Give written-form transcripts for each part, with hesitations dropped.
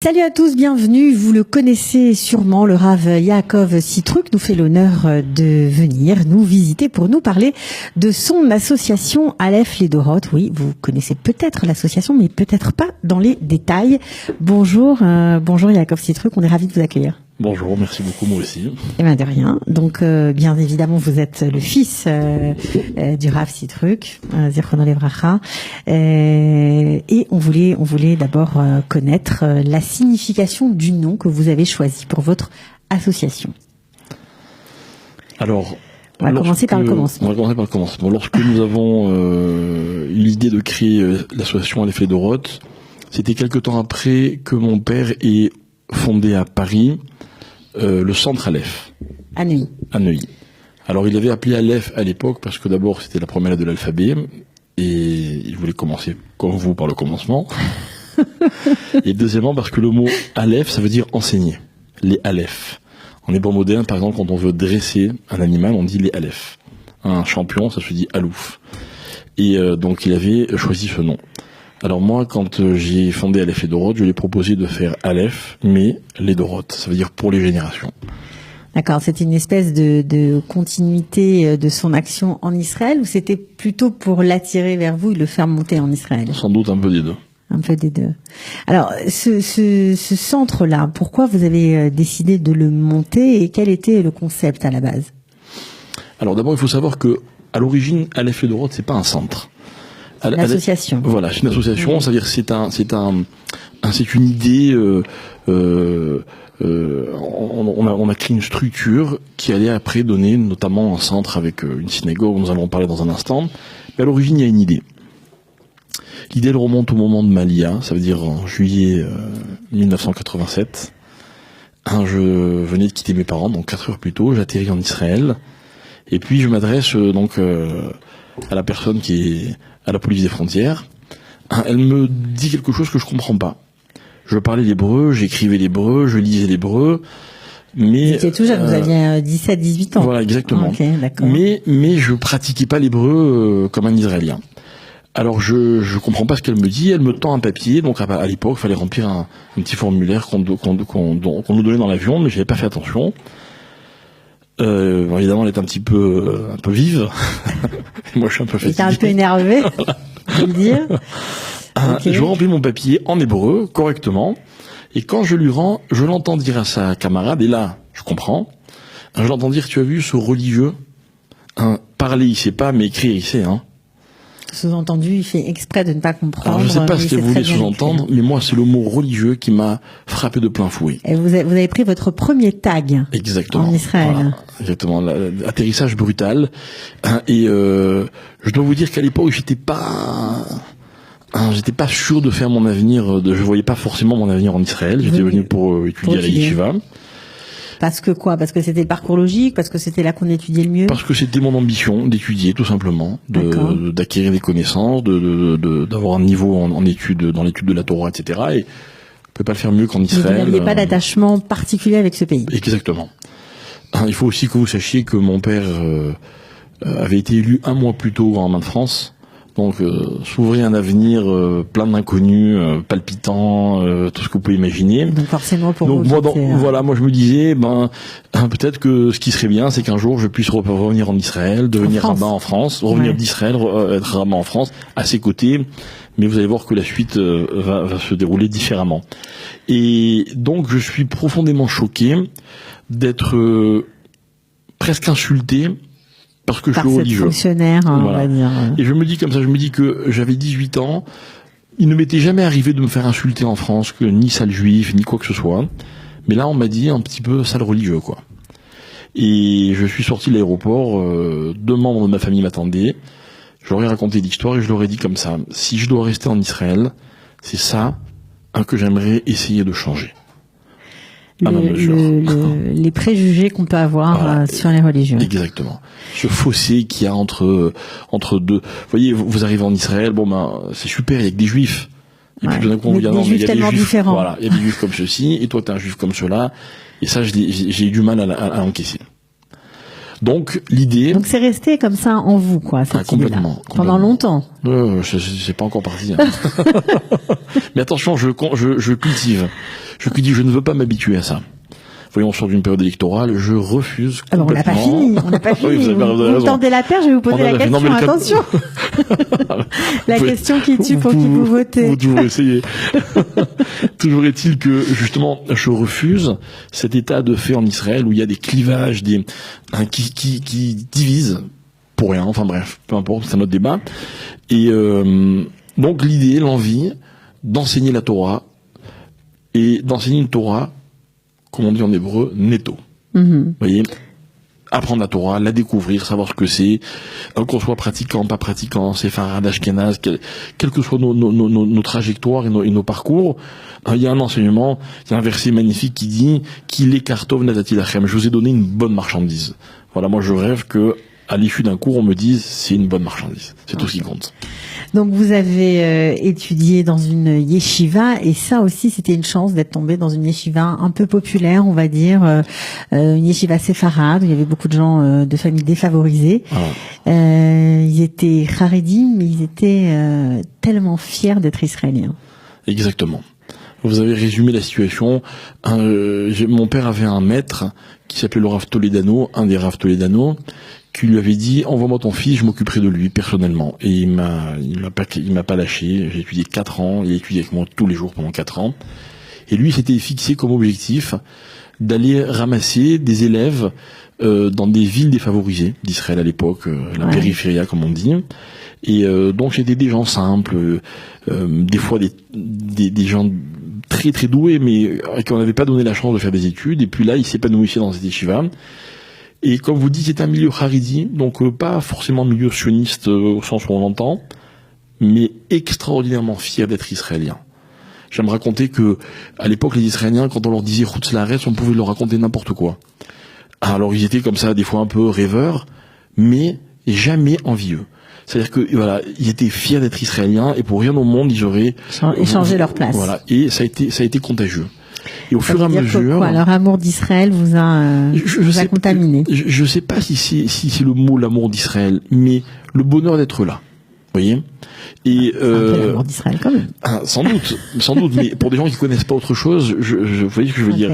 Salut à tous, bienvenue. Vous le connaissez sûrement, le Rav Yaakov Sitruk nous fait l'honneur de venir nous visiter pour nous parler de son association Aleph les Dorot. Oui, vous connaissez peut-être l'association, mais peut-être pas dans les détails. Bonjour Yaakov Sitruk, on est ravis de vous accueillir. Bonjour, merci beaucoup, moi aussi. Eh bien de rien. Donc bien évidemment vous êtes le fils du Rav Sitruk, Zichrono Livracha, et on voulait d'abord connaître la signification du nom que vous avez choisi pour votre association. Alors, on va commencer par le commencement. Lorsque nous avons eu l'idée de créer l'association Aleph les Dorot, c'était quelque temps après que mon père ait fondé à Paris le centre Aleph. À Neuilly. Alors il avait appelé Aleph à l'époque parce que d'abord c'était la première lettre de l'alphabet et il voulait commencer comme vous par le commencement. Et deuxièmement parce que le mot Aleph ça veut dire enseigner. Les Aleph. En hébreu moderne par exemple quand on veut dresser un animal on dit les Aleph. Un champion ça se dit Alouf. Et donc il avait choisi ce nom. Alors moi, quand j'ai fondé Aleph les Dorot, je lui ai proposé de faire Aleph, mais les Dorot, ça veut dire pour les générations. D'accord, c'était une espèce de continuité de son action en Israël, ou c'était plutôt pour l'attirer vers vous et le faire monter en Israël? Sans doute un peu des deux. Un peu des deux. Alors, ce centre-là, pourquoi vous avez décidé de le monter et quel était le concept à la base? Alors d'abord, il faut savoir que à l'origine, Aleph les Dorot, c'est pas un centre. C'est une association. Voilà, c'est une association, c'est-à-dire c'est une idée. On a créé une structure qui allait après donner notamment un centre avec une synagogue. Nous allons en parler dans un instant. Mais à l'origine, il y a une idée. L'idée elle remonte au moment de Malia, ça veut dire en juillet 1987. Je venais de quitter mes parents, donc 4 heures plus tôt, j'atterris en Israël. Et puis je m'adresse à la personne qui est à la police des frontières. Elle me dit quelque chose que je comprends pas. Je parlais l'hébreu, j'écrivais l'hébreu, je lisais l'hébreu, mais... C'était tout jeune, vous aviez 17-18 ans. Voilà, exactement. Okay, d'accord. Mais je pratiquais pas l'hébreu comme un Israélien. Alors je comprends pas ce qu'elle me dit, elle me tend un papier, donc à l'époque il fallait remplir un petit formulaire qu'on nous donnait dans l'avion, mais j'avais pas fait attention. Évidemment, elle est un peu vive. Moi, je suis un peu fatigué. T'es un peu énervé, je veux dire. Okay. Je remplis mon papier en hébreu, correctement. Et quand je lui rends, je l'entends dire à sa camarade, et là, je comprends. Je l'entends dire, tu as vu ce religieux? Parler, il sait pas, mais écrire, il sait, Sous-entendu, il fait exprès de ne pas comprendre. Alors, je sais pas ce qu'elle voulait sous-entendre, mais moi, c'est le mot religieux qui m'a frappé de plein fouet. Et vous avez pris votre premier tag. Exactement. En Israël. Voilà, exactement. Atterrissage brutal. Et je dois vous dire qu'à l'époque, j'étais pas sûr de faire mon avenir. Je voyais pas forcément mon avenir en Israël. J'étais venu pour étudier à la Yeshiva. Parce que quoi? Parce que c'était le parcours logique? Parce que c'était là qu'on étudiait le mieux? Parce que c'était mon ambition d'étudier, tout simplement, d'acquérir des connaissances, d'avoir un niveau en études, dans l'étude de la Torah, etc. Et on peut pas le faire mieux qu'en Israël. Vous n'aviez pas d'attachement particulier avec ce pays? Exactement. Il faut aussi que vous sachiez que mon père avait été élu 1 mois plus tôt en main de France. Donc s'ouvrir un avenir plein d'inconnus, palpitant, tout ce que vous pouvez imaginer. Donc forcément pour vous. Moi je me disais peut-être que ce qui serait bien c'est qu'un jour je puisse revenir en Israël, devenir rabbin en France, revenir d'Israël, être rabbin en France à ses côtés. Mais vous allez voir que la suite va se dérouler différemment. Et donc je suis profondément choqué d'être presque insulté parce que je suis religieux. Fonctionnaire, voilà. On va dire. Et je me dis comme ça, je me dis que j'avais 18 ans, il ne m'était jamais arrivé de me faire insulter en France, que ni sale juif, ni quoi que ce soit. Mais là, on m'a dit un petit peu sale religieux, quoi. Et je suis sorti de l'aéroport, 2 membres de ma famille m'attendaient, je leur ai raconté l'histoire et je leur ai dit comme ça, si je dois rester en Israël, c'est ça que j'aimerais essayer de changer. Les préjugés qu'on peut avoir sur les religions. Exactement. Ce fossé qu'il y a entre deux. Vous voyez, vous arrivez en Israël, c'est super, il y a que des juifs. Et puis tout d'un coup, il y a des juifs différents. Voilà, il y a des juifs comme ceci, et toi t'es un juif comme cela. Et ça, j'ai eu du mal à encaisser. Donc l'idée. Donc c'est resté comme ça en vous, quoi, cette idée-là. Pendant longtemps. C'est pas encore parti. Hein. Mais attention, je cultive. Je ne veux pas m'habituer à ça. Voyons, on sort d'une période électorale, je refuse complètement. On n'a pas fini. Oui, vous me tendez la perche, je vais vous poser la question, attention. La question qui tue pour qui vous votez. Vous toujours essayer. Toujours est-il que, justement, je refuse cet état de fait en Israël où il y a des clivages, qui divisent pour rien, enfin bref, peu importe, c'est un autre débat. Et donc l'idée, l'envie d'enseigner la Torah, et d'enseigner une Torah, comme on dit en hébreu, netto. Vous voyez, apprendre la Torah, la découvrir, savoir ce que c'est, qu'on soit pratiquant, pas pratiquant, séfarade, ashkénaze, quelles que soient nos trajectoires et nos parcours, il y a un enseignement, il y a un verset magnifique qui dit qu'il est kartov natati lachem. Je vous ai donné une bonne marchandise. Voilà, moi je rêve que à l'issue d'un cours, on me dise c'est une bonne marchandise. C'est tout ce qui compte. Donc vous avez étudié dans une yeshiva, et ça aussi c'était une chance d'être tombé dans une yeshiva un peu populaire, on va dire, une yeshiva séfarade où il y avait beaucoup de gens de familles défavorisées. Ils étaient charedim, mais ils étaient tellement fiers d'être israéliens. Exactement. Vous avez résumé la situation. Mon père avait un maître qui s'appelait le Rav Toledano, un des Rav Toledano, qui lui avait dit envoie-moi ton fils, je m'occuperai de lui personnellement. Et il m'a pas lâché. J'ai étudié 4 ans, il a étudié avec moi tous les jours pendant 4 ans. Et lui s'était fixé comme objectif d'aller ramasser des élèves dans des villes défavorisées d'Israël à l'époque, la périphérie comme on dit. Et donc c'était des gens simples, des fois des gens très très doués, mais à qui on n'avait pas donné la chance de faire des études. Et puis là, il s'épanouissait dans cette yeshiva. Et comme vous dites, c'est un milieu haridi, donc pas forcément milieu sioniste au sens où on l'entend, mais extraordinairement fier d'être israélien. J'aime raconter que à l'époque, les Israéliens, quand on leur disait Chutz Laaretz, on pouvait leur raconter n'importe quoi. Alors ils étaient comme ça, des fois un peu rêveurs, mais jamais envieux. C'est-à-dire que voilà, ils étaient fiers d'être israéliens et pour rien au monde ils auraient échangé leur place. Voilà, et ça a été contagieux. Et au fur et à mesure, leur amour d'Israël vous a contaminé. Je sais pas si c'est le mot l'amour d'Israël, mais le bonheur d'être là. Vous voyez? Et un peu l'amour d'Israël quand même. Sans doute, mais pour des gens qui connaissent pas autre chose, vous voyez ce que je veux dire.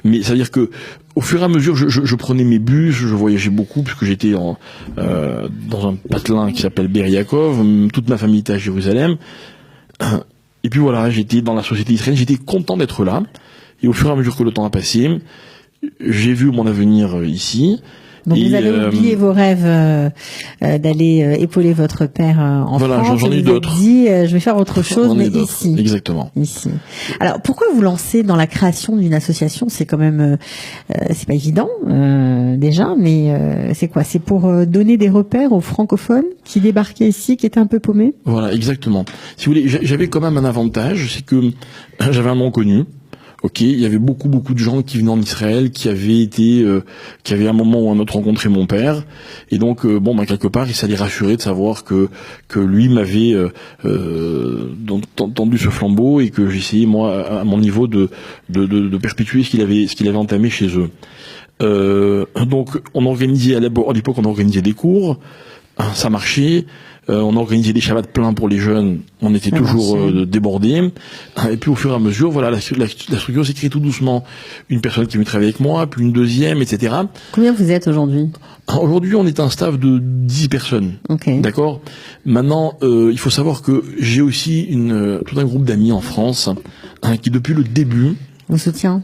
Mais ça veut dire que au fur et à mesure, je prenais mes bus, je voyageais beaucoup puisque j'étais dans un patelin qui s'appelle Be'er Yaakov, toute ma famille était à Jérusalem. Et puis voilà, j'étais dans la société israélienne, j'étais content d'être là. Et au fur et à mesure que le temps a passé, j'ai vu mon avenir ici. Donc vous avez oublié vos rêves d'aller épauler votre père en France. J'en ai eu d'autres. Vous dit, je vais faire autre chose, mais ici. Exactement. Ici. Alors pourquoi vous lancez dans la création d'une association? C'est quand même, c'est pas évident déjà, mais c'est quoi? C'est pour donner des repères aux francophones qui débarquaient ici, qui étaient un peu paumés. Voilà, exactement. Si vous voulez, j'avais quand même un avantage, c'est que j'avais un nom connu. Ok, il y avait beaucoup de gens qui venaient en Israël, qui avaient à un moment ou un autre rencontré mon père, et donc quelque part, ça les rassurait de savoir que lui m'avait tendu ce flambeau et que j'essayais moi à mon niveau de perpétuer ce qu'il avait entamé chez eux. Donc on organisait à l'époque on organisait des cours, ça marchait. On organisait des shabbats pleins pour les jeunes, on était toujours débordés. Et puis au fur et à mesure, voilà, la structure s'est créée tout doucement. Une personne qui venait travailler avec moi, puis une deuxième, etc. Combien vous êtes aujourd'hui? Aujourd'hui, on est un staff de 10 personnes. Okay. D'accord. Maintenant, il faut savoir que j'ai aussi tout un groupe d'amis en France qui, depuis le début, me soutient.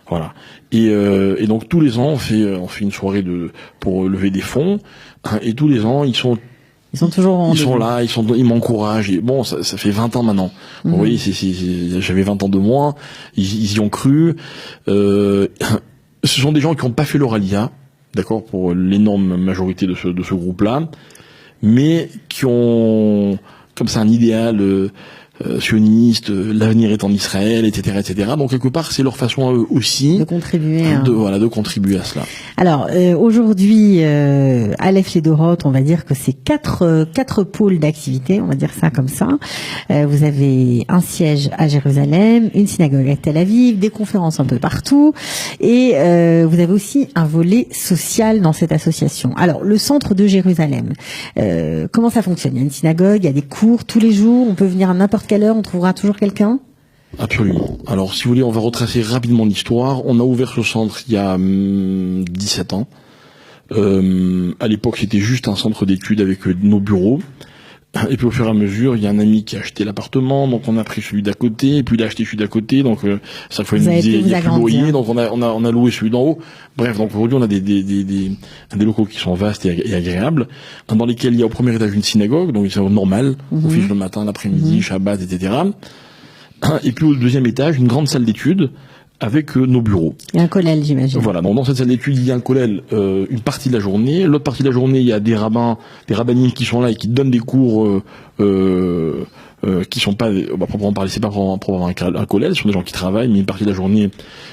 Voilà. Et donc tous les ans, on fait une soirée pour lever des fonds. Et tous les ans, ils sont toujours là, ils m'encouragent. Et bon, ça fait 20 ans maintenant. Vous voyez, j'avais 20 ans de moins. Ils y ont cru. Ce sont des gens qui n'ont pas fait leur alia, d'accord, pour l'énorme majorité de ce groupe-là, mais qui ont comme ça un idéal sionistes, l'avenir est en Israël, etc., etc. Donc quelque part, c'est leur façon à eux aussi de contribuer, de contribuer à cela. Alors aujourd'hui, Aleph Ledorot, on va dire que c'est quatre pôles d'activité, on va dire ça comme ça. Vous avez un siège à Jérusalem, une synagogue à Tel Aviv, des conférences un peu partout, et vous avez aussi un volet social dans cette association. Alors le centre de Jérusalem, comment ça fonctionne? Il y a une synagogue, il y a des cours tous les jours, on peut venir à n'importe quelle heure, on trouvera toujours quelqu'un? Absolument. Alors, si vous voulez, on va retracer rapidement l'histoire. On a ouvert ce centre il y a 17 ans. À l'époque, c'était juste un centre d'études avec nos bureaux. Et puis, au fur et à mesure, il y a un ami qui a acheté l'appartement, donc on a pris celui d'à côté, et puis il a acheté celui d'à côté, donc chaque fois il nous disait il y a plus de loyer, donc on a loué celui d'en haut. Bref, donc aujourd'hui, on a des locaux qui sont vastes et agréables, dans lesquels il y a au premier étage une synagogue, donc c'est normal, on fiche le matin, l'après-midi, Shabbat, etc. Et puis au deuxième étage, une grande salle d'études avec nos bureaux. Il y a un kollel, j'imagine. Voilà, donc dans cette salle d'études, il y a un kollel une partie de la journée. L'autre partie de la journée, il y a des rabbins, des rabbinines qui sont là et qui donnent des cours qui sont pas, proprement parler, c'est pas proprement un kollel, ce sont des gens qui travaillent, mais une partie de la journée,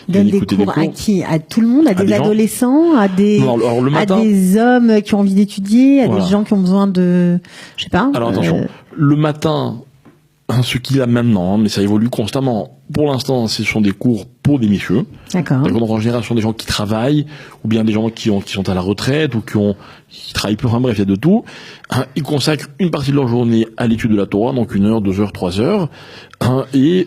donnent des cours à qui? À tout le monde? À des adolescents? À des, non, alors, le matin, à des hommes qui ont envie d'étudier? À des gens qui ont besoin de, je sais pas. Alors attention, le matin, ce qu'il a maintenant, mais ça évolue constamment. Pour l'instant, ce sont des cours pour des messieurs. D'accord. Donc en général, ce sont des gens qui travaillent, ou bien des gens qui sont à la retraite, ou qui travaillent plus. Enfin bref, il y a de tout. Ils consacrent une partie de leur journée à l'étude de la Torah, donc 1 heure, 2 heures, 3 heures. Et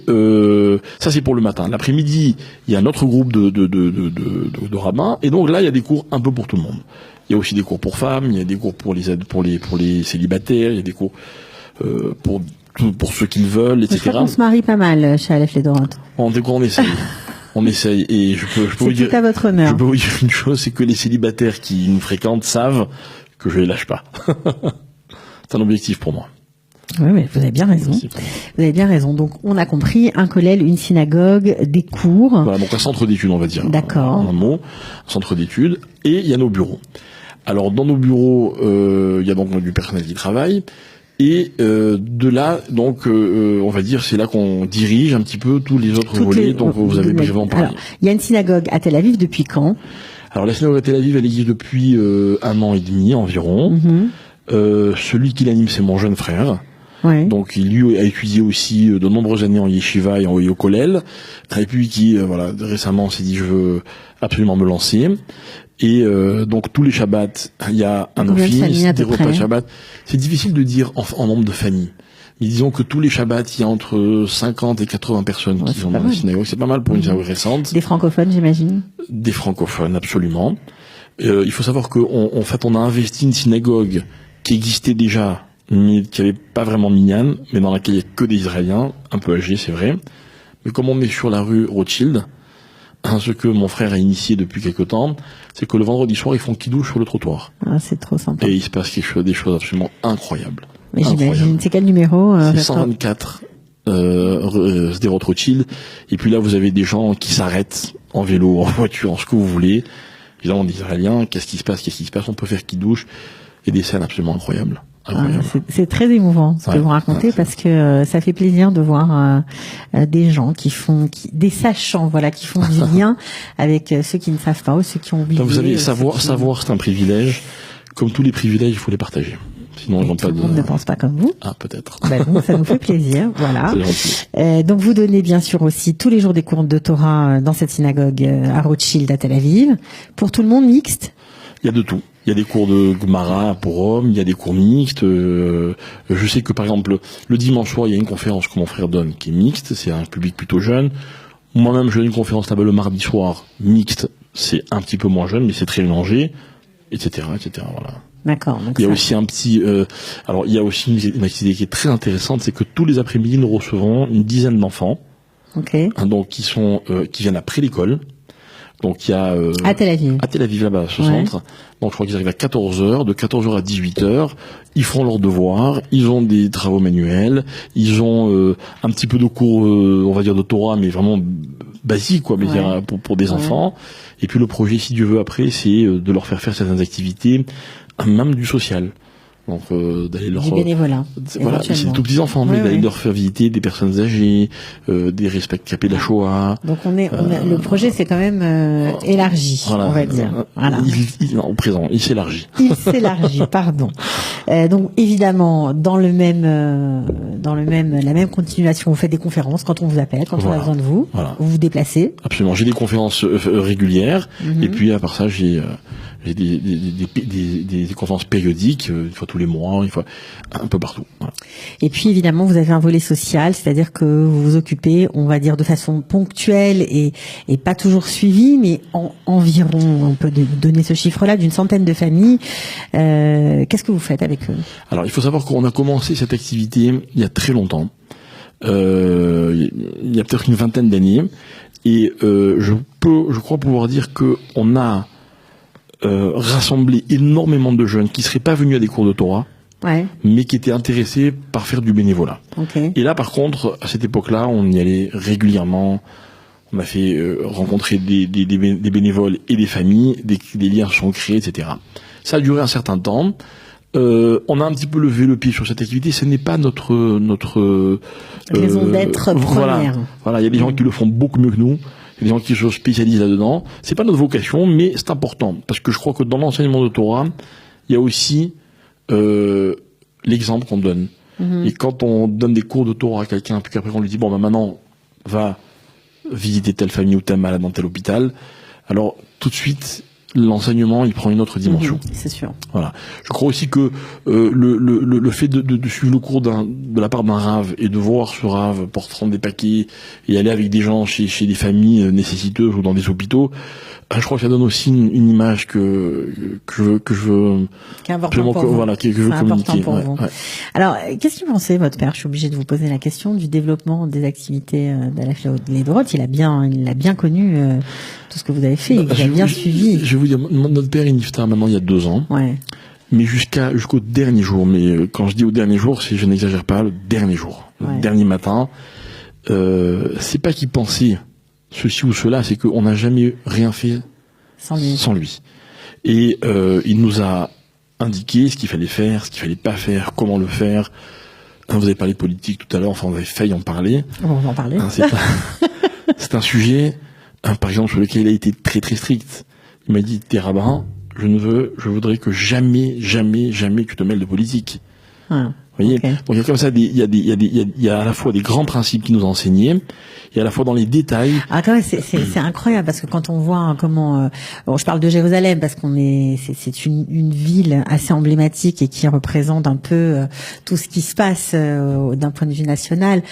ça c'est pour le matin. L'après-midi, il y a un autre groupe de rabbins, et donc là, il y a des cours un peu pour tout le monde. Il y a aussi des cours pour femmes, il y a des cours pour les célibataires, il y a des cours pour ceux qui le veulent, etc. Je crois qu'on se marie pas mal chez Aleph Ledorot. On essaye. On essaye. Et je peux vous dire, à votre honneur. Je peux vous dire une chose, c'est que les célibataires qui nous fréquentent savent que je les lâche pas. C'est un objectif pour moi. Oui, mais vous avez bien raison. Vous avez bien raison. Donc, on a compris, un kollel, une synagogue, des cours. Voilà, donc un centre d'études, on va dire. D'accord. En un mot, un centre d'études. Et il y a nos bureaux. Alors, dans nos bureaux, il y a donc du personnel qui travaille. Et de là, donc, on va dire, c'est là qu'on dirige un petit peu tous les autres volets. Donc, vous avez brièvement parlé. Alors, il y a une synagogue à Tel Aviv depuis quand? Alors, la synagogue à Tel Aviv, elle existe depuis 1 an et demi environ. Celui qui l'anime, c'est mon jeune frère. Ouais. Donc, il lui a étudié aussi de nombreuses années en yeshiva et au kollel. Et puis, qui, récemment s'est dit, je veux absolument me lancer. Et donc tous les Shabbats, il y a un office, des repas de Shabbat. C'est difficile de dire en nombre de familles. Mais disons que tous les Shabbats, il y a entre 50 et 80 personnes qui sont dans la synagogue. C'est pas mal pour une synagogue récente. Des francophones, j'imagine. Des francophones, absolument. Il faut savoir qu'en fait, on a investi une synagogue qui existait déjà, mais qui avait pas vraiment de minyan, mais dans laquelle il y a que des Israéliens, un peu âgés, c'est vrai. Mais comme on est sur la rue Rothschild, ce que mon frère a initié depuis quelque temps, c'est que le vendredi soir, ils font kidouche sur le trottoir. Ah, c'est trop sympa. Et il se passe des choses absolument incroyables. Mais j'imagine, c'est quel numéro? C'est 124, Sderot Rothschild. Et puis là, vous avez des gens qui s'arrêtent en vélo, en voiture, en ce que vous voulez. Évidemment, des Israéliens, qu'est-ce qui se passe? On peut faire kidouche. Et des scènes absolument incroyables. C'est très émouvant ce que vous racontez parce que ça fait plaisir de voir des gens des sachants, voilà, qui font du lien avec ceux qui ne savent pas ou ceux qui ont oublié. Vous savez, savoir, c'est un privilège. Comme tous les privilèges, il faut les partager. Sinon, tout le monde ne pense pas comme vous. Ah, peut-être. Bon, ça nous fait plaisir, voilà. Donc vous donnez bien sûr aussi tous les jours des cours de Torah dans cette synagogue à Rothschild à Tel Aviv. Pour tout le monde, mixte? Il y a de tout. Il y a des cours de Gemara pour hommes, il y a des cours mixtes. Je sais que par exemple le dimanche soir, il y a une conférence que mon frère donne qui est mixte, c'est un public plutôt jeune. Moi-même, je donne une conférence là-bas le mardi soir mixte, c'est un petit peu moins jeune, mais c'est très mélangé, etc., etc. Voilà. D'accord. Donc il y a aussi un petit. Alors il y a aussi une activité qui est très intéressante, c'est que tous les après-midi nous recevons une dizaine d'enfants. Ok. Donc qui viennent après l'école. Donc il y a à Tel Aviv. À Tel Aviv là-bas, ce centre. Donc je crois qu'ils arrivent à 14h, de 14h à 18h, ils font leurs devoirs, ils ont des travaux manuels, ils ont un petit peu de cours on va dire de Torah mais vraiment basique quoi, mais pour des enfants. Et puis le projet si Dieu veut après, c'est de leur faire certaines activités, même du social. Donc d'aller leur du bénévolat. voilà, c'est des tout petits enfants, mais d'aller leur faire visiter des personnes âgées, des rescapés de la Shoah. Donc le projet c'est quand même élargi, on va dire. Voilà. Au présent, il s'élargit. Il s'élargit, pardon. Donc évidemment, dans la même continuation, vous faites des conférences quand on vous appelle, quand on a besoin de vous, vous vous déplacez. Absolument. J'ai des conférences régulières, et puis à part ça, j'ai des conférences périodiques, une fois tous les mois, une fois un peu partout. Voilà. Et puis évidemment, vous avez un volet social, c'est-à-dire que vous vous occupez, on va dire de façon ponctuelle et pas toujours suivie, mais environ, on peut donner ce chiffre-là, d'une centaine de familles. Qu'est-ce que vous faites avec eux? Alors, il faut savoir qu'on a commencé cette activité il y a très longtemps. Il y a peut-être une vingtaine d'années, et je crois pouvoir dire que on a rassemblé énormément de jeunes qui seraient pas venus à des cours de Torah, mais qui étaient intéressés par faire du bénévolat. Okay. Et là, par contre, à cette époque-là, on y allait régulièrement. On a fait rencontrer des bénévoles et des familles, des liens sont créés, etc. Ça a duré un certain temps. On a un petit peu levé le pied sur cette activité. Ce n'est pas notre raison d'être première. Voilà, il y a des gens qui le font beaucoup mieux que nous. Il y a des gens qui se spécialisent là-dedans. C'est pas notre vocation, mais c'est important parce que je crois que dans l'enseignement de Torah, il y a aussi l'exemple qu'on donne. Et quand on donne des cours de Torah à quelqu'un, puis qu'après on lui dit bon, maintenant va visiter telle famille ou tel malade dans tel hôpital, alors tout de suite l'enseignement il prend une autre dimension. C'est sûr. Voilà. Je crois aussi que le fait de suivre le cours de la part d'un rave et de voir ce rave portant des paquets et aller avec des gens chez des familles nécessiteuses ou dans des hôpitaux, je crois que ça donne aussi une image que je veux qui est important pour vous. Voilà, que je veux communiquer. Pour vous. Alors, qu'est-ce que pensez votre père? Je suis obligée de vous poser la question du développement des activités d'Aleph les Doroth. Il a bien connu tout ce que vous avez fait. Il a bien suivi. Je vais vous dire, notre père est niftar maintenant il y a 2 ans. Ouais. Mais jusqu'au dernier jour. Mais quand je dis au dernier jour, je n'exagère pas, le dernier jour, le dernier matin. C'est pas qu'il pensait ceci ou cela, c'est qu'on n'a jamais rien fait sans lui. Et il nous a indiqué ce qu'il fallait faire, ce qu'il fallait pas faire, comment le faire. Vous avez parlé de politique tout à l'heure, enfin vous avez failli en parler. On va en parler. C'est un sujet, par exemple, sur lequel il a été très très strict. Il m'a dit, t'es rabbin, je voudrais que jamais tu te mêles de politique. Vous voyez, donc il y a comme ça il y a à la fois des grands principes qui nous ont enseignés, et à la fois dans les détails. Ah quand même c'est incroyable parce que quand on voit comment je parle de Jérusalem parce c'est une ville assez emblématique et qui représente un peu tout ce qui se passe d'un point de vue national.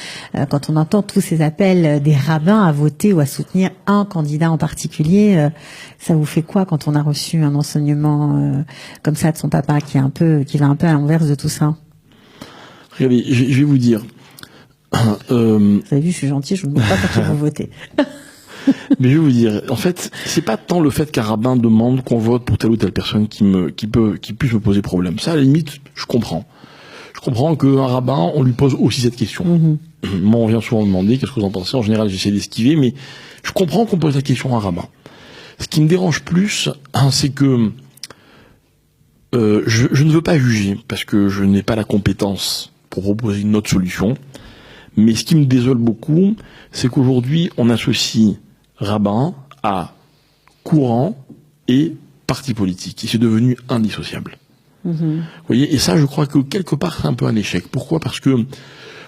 Quand on entend tous ces appels des rabbins à voter ou à soutenir un candidat en particulier, ça vous fait quoi quand on a reçu un enseignement comme ça de son papa qui va un peu à l'inverse de tout ça? Regardez, je vais vous dire. Vous avez vu, je suis gentil, je ne demande pas pour qui vous votez. Mais je vais vous dire, en fait, c'est pas tant le fait qu'un rabbin demande qu'on vote pour telle ou telle personne qui puisse me poser problème. Ça, à la limite, je comprends. Je comprends qu'un rabbin, on lui pose aussi cette question. Moi, on vient souvent me demander qu'est-ce que vous en pensez. En général, j'essaie d'esquiver, mais je comprends qu'on pose la question à un rabbin. Ce qui me dérange plus, c'est que je ne veux pas juger parce que je n'ai pas la compétence pour proposer une autre solution. Mais ce qui me désole beaucoup, c'est qu'aujourd'hui, on associe rabbin à courant et parti politique. Et c'est devenu indissociable. Vous voyez, et ça, je crois que quelque part, c'est un peu un échec. Pourquoi? Parce que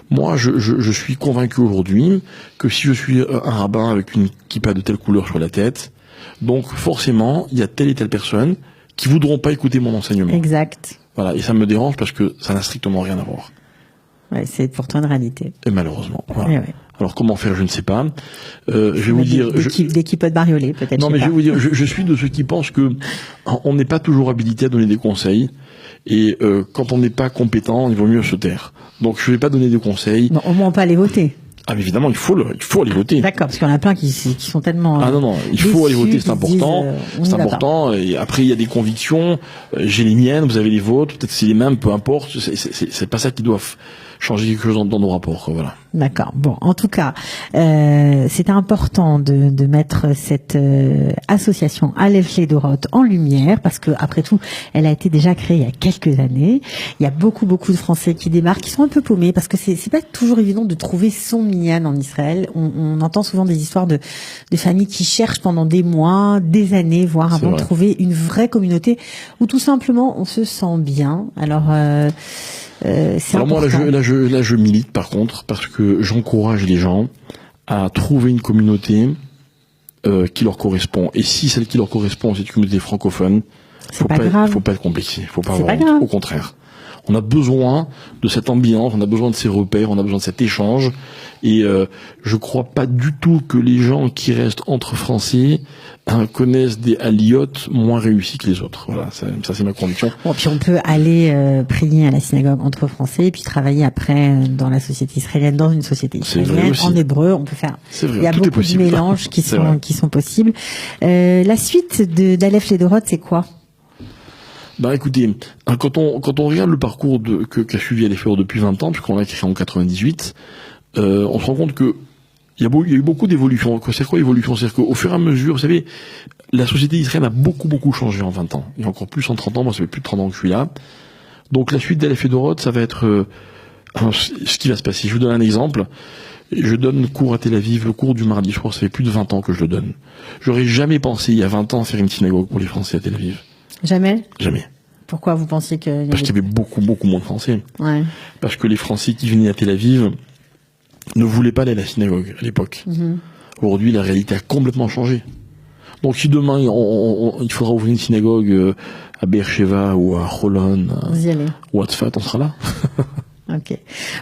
moi, je suis convaincu aujourd'hui que si je suis un rabbin avec une kippa de telle couleur sur la tête, donc forcément, il y a telle et telle personne qui voudront pas écouter mon enseignement. Exact. Voilà, et ça me dérange parce que ça n'a strictement rien à voir. Ouais, c'est pourtant une réalité. Et malheureusement. Voilà. Oui. Alors comment faire, je ne sais pas. Je vais vous dire. Des kippots de bariolés, peut-être. Non, mais je vais vous dire, je suis de ceux qui pensent que on n'est pas toujours habilité à donner des conseils. Et quand on n'est pas compétent, il vaut mieux se taire. Donc je vais pas donner de conseils. Bon, au moins on peut aller voter. Ah mais évidemment, il faut aller voter. D'accord, parce qu'il y en a plein qui sont tellement non, il faut aller voter, c'est important. C'est important. Et après, il y a des convictions. J'ai les miennes, vous avez les vôtres. Peut-être c'est les mêmes, peu importe. C'est pas ça qui doit changer quelque chose dans nos rapports, quoi, voilà. D'accord. Bon, en tout cas, c'est important de mettre cette association Aleph Les Doroth en lumière, parce que après tout, elle a été déjà créée il y a quelques années. Il y a beaucoup de Français qui démarquent, qui sont un peu paumés, parce que c'est pas toujours évident de trouver son minyan en Israël. On entend souvent des histoires de familles qui cherchent pendant des mois, des années, voire avant de trouver une vraie communauté où tout simplement on se sent bien. Alors c'est alors important. moi, là, je milite par contre, parce que j'encourage les gens à trouver une communauté qui leur correspond. Et si celle qui leur correspond, c'est une communauté francophone, faut pas être complexé, faut pas avoir honte. Au contraire. On a besoin de cette ambiance, on a besoin de ces repères, on a besoin de cet échange. Et je crois pas du tout que les gens qui restent entre Français connaissent des aliotes moins réussis que les autres. Voilà, ça c'est ma conviction. Bon, puis on peut aller prier à la synagogue entre Français et puis travailler après dans la société israélienne, dans une société israélienne, en hébreu. On peut faire. C'est vrai, il y a tout beaucoup de mélanges qui sont possibles. La suite d'Aleph Les Doroth, c'est quoi? Bah écoutez, quand on regarde le parcours qu'a suivi Aleph Les Doroth depuis 20 ans, puisqu'on l'a créé en 98, on se rend compte que il y a eu beaucoup d'évolutions. C'est quoi l'évolution? C'est-à-dire qu'au fur et à mesure, vous savez, la société israélienne a beaucoup changé en 20 ans. Et encore plus en 30 ans, moi ça fait plus de 30 ans que je suis là. Donc la suite d'Aleph Les Doroth, ça va être ce qui va se passer. Je vous donne un exemple. Je donne cours à Tel Aviv, le cours du mardi soir, ça fait plus de 20 ans que je le donne. J'aurais jamais pensé, il y a 20 ans, faire une synagogue pour les Français à Tel Aviv. Jamais? Jamais. Pourquoi vous pensiez que... Parce qu'il y avait beaucoup moins de Français. Ouais. Parce que les Français qui venaient à Tel Aviv ne voulaient pas aller à la synagogue à l'époque. Mm-hmm. Aujourd'hui, la réalité a complètement changé. Donc si demain, il faudra ouvrir une synagogue à Beersheva ou à Holon ou à Tzfat, on sera là. Ok.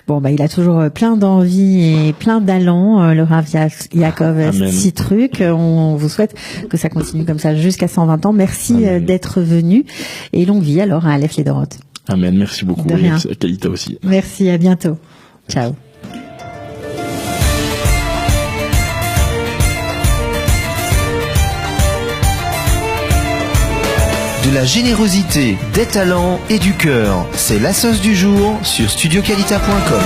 Bon, il a toujours plein d'envie et plein d'allant, le Rav Yaakov Sitruk. On vous souhaite que ça continue comme ça jusqu'à 120 ans. Merci d'être venu et longue vie alors à Aleph Les Doroth. Amen. Merci beaucoup. De rien. Et à Kalita aussi. Merci. À bientôt. Ciao. De la générosité, des talents et du cœur. C'est la sauce du jour sur studiokalita.com.